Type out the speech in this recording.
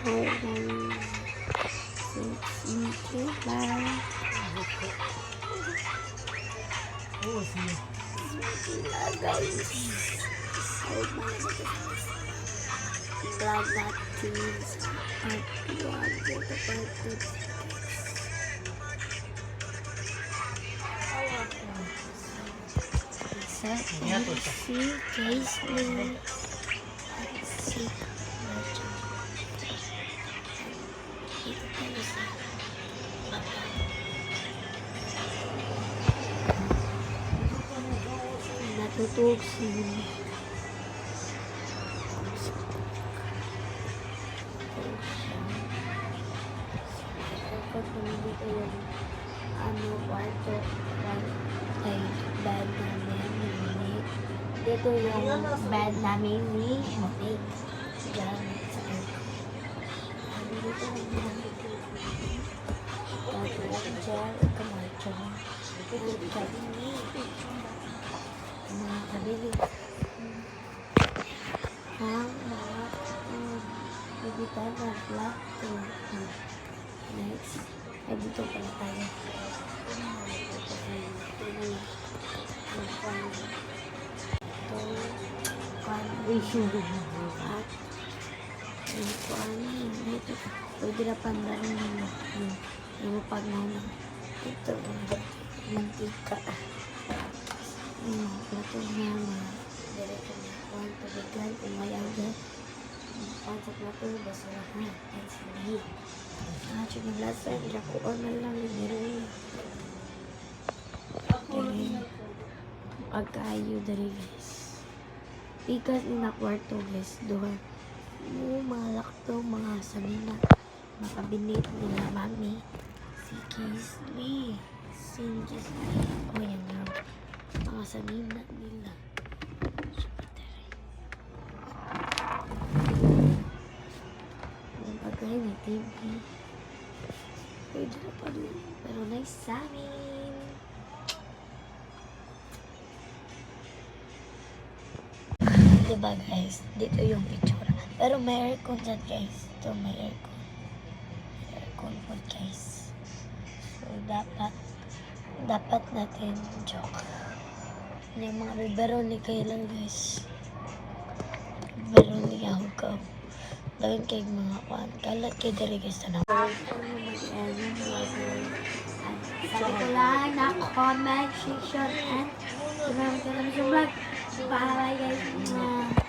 Bye. Guys. Glad that teens part 1 get the part 2. See, case me. See, natutulog sila. Dito yung kwarto ay bed namin ni dito yung bed namin ni Monique. Diyan sa dito yung chair kamacho mga kabili ang mga bibitan na black to next ay dito pala tayo pwede na pandarin yung pagmana ito mantika plato niya direkto na kuhan pabigan kung may agad kuhan sa plato basurahan and sinahi tsaka lasa ilakuan na lang linerin pagkayo dari guys ikas na kwarto guys doon malak to mga sanina makabinit nila mami si Kisly o yan nga mga sanina nila yung pagkain may TV pwede na pa rin pero nice sa amin. Diba guys, dito yung itsura. Pero may aircon dyan guys. Ito may aircon. May aircon po guys. So dapat natin joke. Yung mga biberoni kayo lang guys. Biberoni ako ka. Dawin kayo mga kuhan. Kalat kayo dali guys na sabi ko lang na comment, section, and maraming salamat sa vlog. Bye guys.